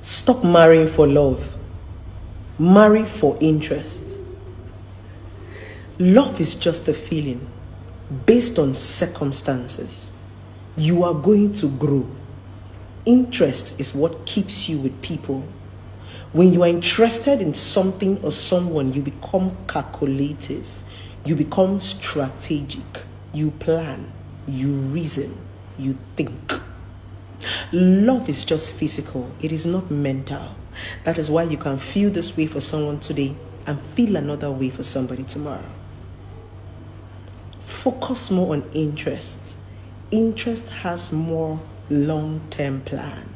Stop marrying for love. Marry for interest. Love is just a feeling based on circumstances. You are going to grow. Interest is what keeps you with people. When you are interested in something or someone, you become calculative. You become strategic. You plan. You reason. You think. Love is just physical. It is not mental. That is why you can feel this way for someone today and feel another way for somebody tomorrow. Focus more on interest. Interest has more long-term plan.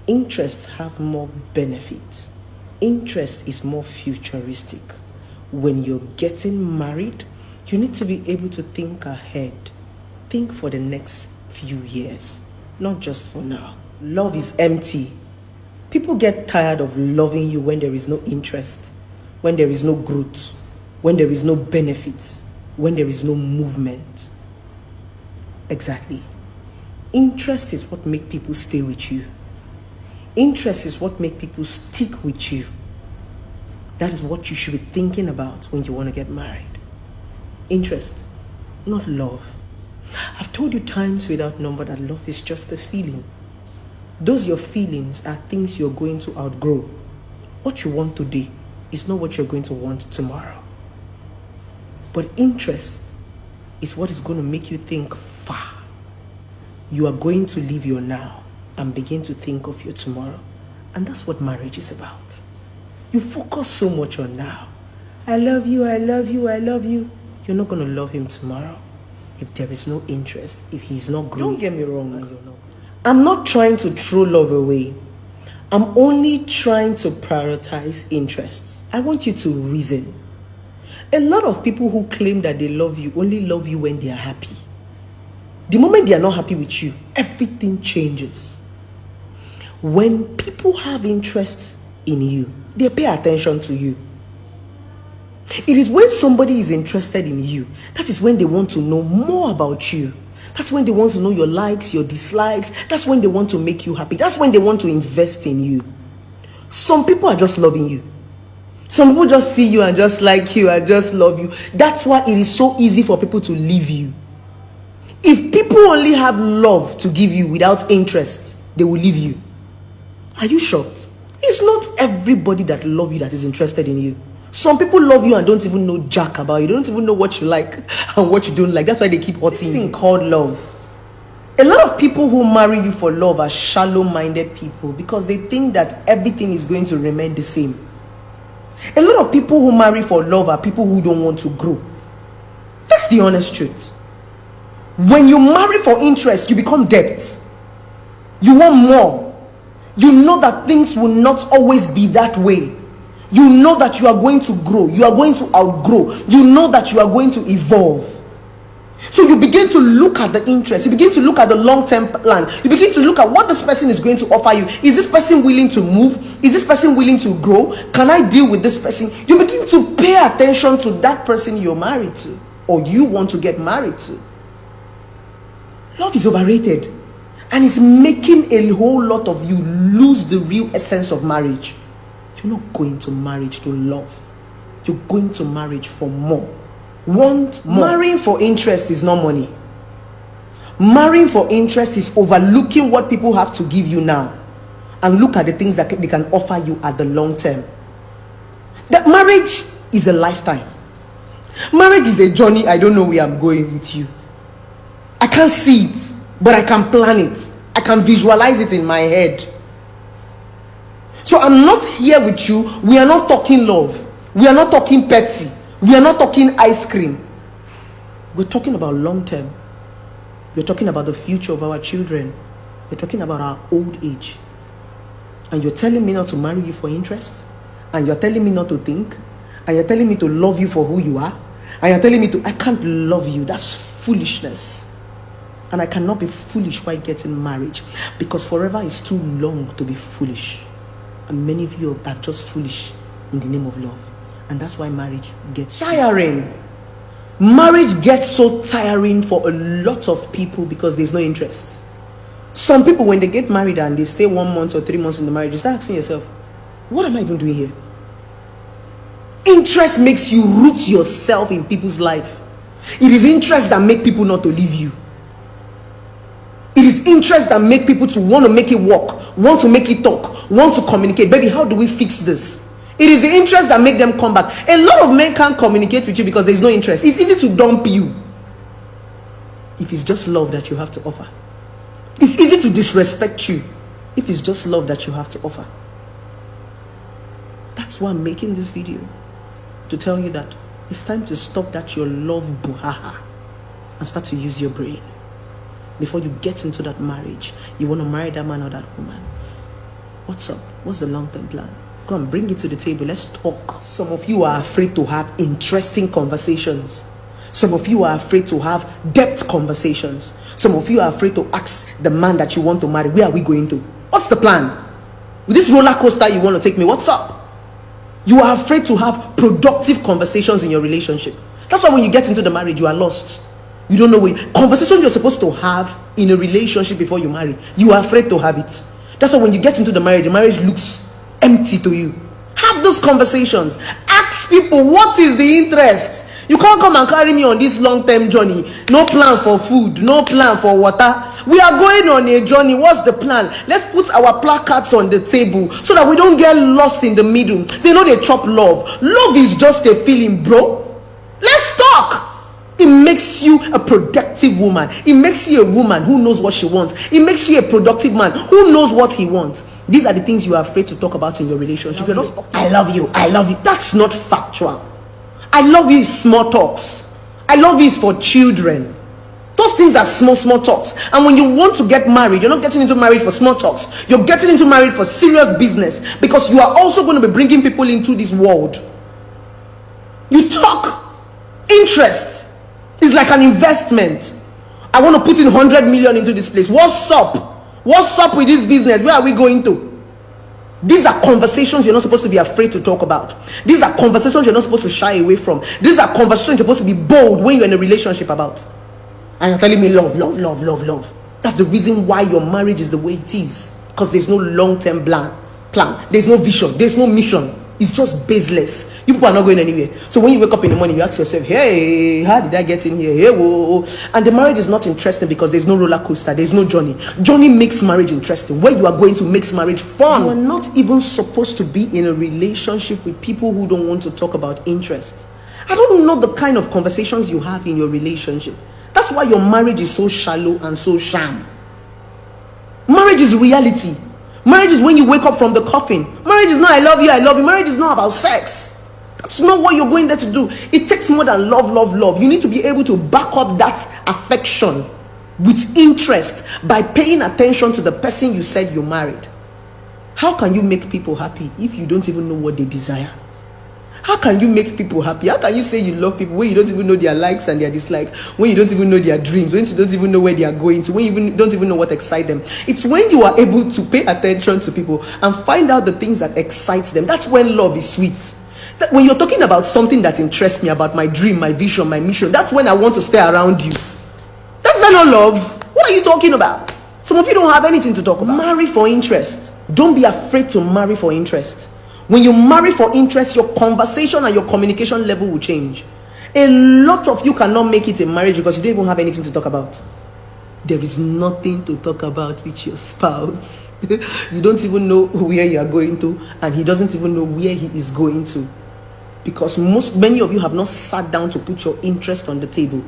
Interests have more benefits. Interest is more futuristic. When you're getting married, you need to be able to think ahead. Think for the next few years, not just for now. Love is empty. People get tired of loving you when there is no interest, when there is no growth, when there is no benefit, when there is no movement. Exactly. Interest is what makes people stay with you. Interest is what makes people stick with you. That is what you should be thinking about when you want to get married. Interest, not love. I've told you times without number that love is just a feeling. Those your feelings are things you're going to outgrow. What you want today is not what you're going to want tomorrow. But interest is what is going to make you think far. You are going to leave your now and begin to think of your tomorrow. And that's what marriage is about. You focus so much on now. I love you, I love you, I love you. You're not going to love him tomorrow if there is no interest, if he's not growing. Don't get me wrong. I'm not trying to throw love away. I'm only trying to prioritize interest. I want you to reason. A lot of people who claim that they love you only love you when they are happy. The moment they are not happy with you, everything changes. When people have interest in you, they pay attention to you. It is when somebody is interested in you, that is when they want to know more about you. That's when they want to know your likes, your dislikes. That's when they want to make you happy. That's when they want to invest in you. Some people are just loving you. Some people just see you and just like you and just love you. That's why it is so easy for people to leave you. If people only have love to give you without interest, they will leave you. Are you shocked? It's not everybody that loves you that is interested in you. Some people love you and don't even know jack about you. They don't even know what you like and what you don't like. That's why they keep hurting you. This thing called love. A lot of people who marry you for love are shallow-minded people because they think that everything is going to remain the same. A lot of people who marry for love are people who don't want to grow. That's the honest truth. When you marry for interest, you become debt. You want more. You know that things will not always be that way. You know that you are going to grow. You are going to outgrow. You know that you are going to evolve. So you begin to look at the interest. You begin to look at the long-term plan. You begin to look at what this person is going to offer you. Is this person willing to move? Is this person willing to grow? Can I deal with this person? You begin to pay attention to that person you're married to or you want to get married to. Love is overrated and it's making a whole lot of you lose the real essence of marriage. You're not going to marriage to love. You're going to marriage for more. Want more. Marrying for interest is not money. Marrying for interest is overlooking what people have to give you now and look at the things that they can offer you at the long term. That marriage is a lifetime. Marriage is a journey. I don't know where I'm going with you. I can't see it, but I can plan it. I can visualize it in my head. So I'm not here with you. We are not talking love. We are not talking petty. We are not talking ice cream. We're talking about long term. We're talking about the future of our children. We're talking about our old age. And you're telling me not to marry you for interest? And you're telling me not to think? And you're telling me to love you for who you are? And you're telling me I can't love you. That's foolishness. And I cannot be foolish while getting married. Because forever is too long to be foolish. And many of you are just foolish in the name of love. And that's why marriage gets tiring. Marriage gets so tiring for a lot of people because there's no interest. Some people, when they get married and they stay 1 month or 3 months in the marriage, you start asking yourself, what am I even doing here? Interest makes you root yourself in people's life. It is interest that make people not to leave you. It is interest that make people to want to make it work, want to make it talk, want to communicate. Baby, how do we fix this? It is the interest that make them come back. A lot of men can't communicate with you because there's no interest. It's easy to dump you if it's just love that you have to offer. It's easy to disrespect you if it's just love that you have to offer. That's why I'm making this video, to tell you that it's time to stop that your love buhaha and start to use your brain. Before you get into that marriage, you want to marry that man or that woman. What's up? What's the long-term plan? Come, bring it to the table. Let's talk. Some of you are afraid to have interesting conversations. Some of you are afraid to have depth conversations. Some of you are afraid to ask the man that you want to marry, where are we going to? What's the plan? With this roller coaster you want to take me, what's up? You are afraid to have productive conversations in your relationship. That's why when you get into the marriage, you are lost. You don't know what conversations you're supposed to have in a relationship before you marry. You are afraid to have it. That's why when you get into the marriage looks empty to you. Have those conversations. Ask people, what is the interest? You can't come and carry me on this long-term journey. No plan for food, no plan for water. We are going on a journey. What's the plan? Let's put our placards on the table so that we don't get lost in the middle. They know they chop love. Love is just a feeling, bro. Let's talk. It makes you a productive woman. It makes you a woman who knows what she wants. It makes you a productive man who knows what he wants. These are the things you are afraid to talk about in your relationship. You're not, I love you, I love you. That's not factual. I love you is small talks. I love you is for children. Those things are small talks. And when you want to get married, you're not getting into marriage for small talks. You're getting into marriage for serious business, because you are also going to be bringing people into this world. You talk. Interest is like an investment. I want to put in 100 million into this place. What's up? What's up with this business? Where are we going to? These are conversations you're not supposed to be afraid to talk about. These are conversations you're not supposed to shy away from. These are conversations you're supposed to be bold when you're in a relationship about. And you're telling me love. That's the reason why your marriage is the way it is. Because there's no long-term plan. There's no vision. There's no mission. It's just baseless. You people are not going anywhere. So when you wake up in the morning, you ask yourself, hey, how did I get in here? Hey, whoa. And the marriage is not interesting because there's no roller coaster. There's no journey. Journey makes marriage interesting. Where you are going to makes marriage fun. You are not even supposed to be in a relationship with people who don't want to talk about interest. I don't know the kind of conversations you have in your relationship. That's why your marriage is so shallow and so sham. Marriage is reality. Marriage is when you wake up from the coffin. Marriage is not I love you. Marriage is not about sex. That's not what you're going there to do. It takes more than love. You need to be able to back up that affection with interest by paying attention to the person you said you married. How can you make people happy if you don't even know what they desire? How can you make people happy? How can you say you love people when you don't even know their likes and their dislikes, when you don't even know their dreams, when you don't even know where they are going to, when you don't even know what excites them? It's when you are able to pay attention to people and find out the things that excites them. That's when love is sweet. When you're talking about something that interests me, about my dream, my vision, my mission, that's when I want to stay around you. That's not love. What are you talking about? Some of you don't have anything to talk about. Marry for interest. Don't be afraid to marry for interest. When you marry for interest, your conversation and your communication level will change. A lot of you cannot make it in marriage because you don't even have anything to talk about. There is nothing to talk about with your spouse. You don't even know where you are going to, and he doesn't even know where he is going to. Because many of you have not sat down to put your interest on the table.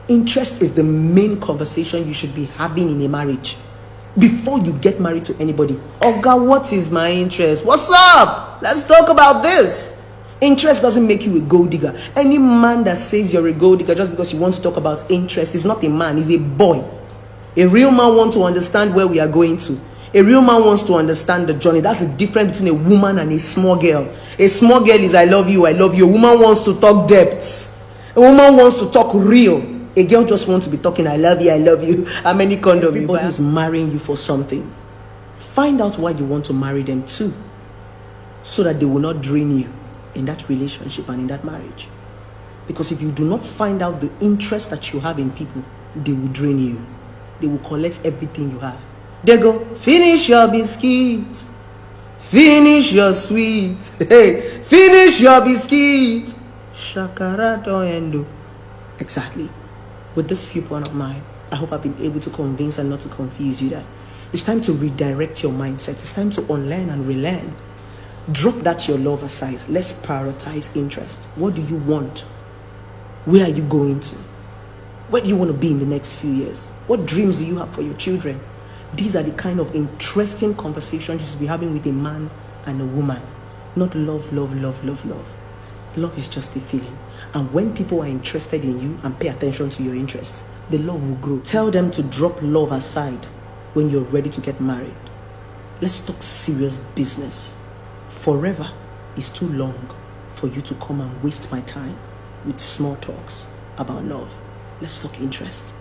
Interest is the main conversation you should be having in a marriage. Before you get married to anybody. Oh God, what is my interest? What's up? Let's talk about this. Interest doesn't make you a gold digger. Any man that says you're a gold digger just because you want to talk about interest is not a man, he's a boy. A real man wants to understand where we are going to. A real man wants to understand the journey. That's the difference between a woman and a small girl. A small girl is I love you. A woman wants to talk depths. A woman wants to talk real. A girl just wants to be talking, I love you. How many condoms? Everybody is marrying you for something. Find out why you want to marry them too, so that they will not drain you in that relationship and in that marriage. Because if you do not find out the interest that you have in people, they will drain you. they will collect everything you have. They go, finish your biscuit, finish your sweet, hey, finish your biscuit. Shakara don't endo. Exactly. With this viewpoint of mine, I hope I've been able to convince and not to confuse you that it's time to redirect your mindset. It's time to unlearn and relearn. Drop that your love aside. Let's prioritize interest. What do you want? Where are you going to? Where do you want to be in the next few years? What dreams do you have for your children? These are the kind of interesting conversations you should be having with a man and a woman. Not love, love, love, love, love. Love is just a feeling. And when people are interested in you and pay attention to your interests, the love will grow. Tell them to drop love aside when you're ready to get married. Let's talk serious business. Forever is too long for you to come and waste my time with small talks about love. Let's talk interest.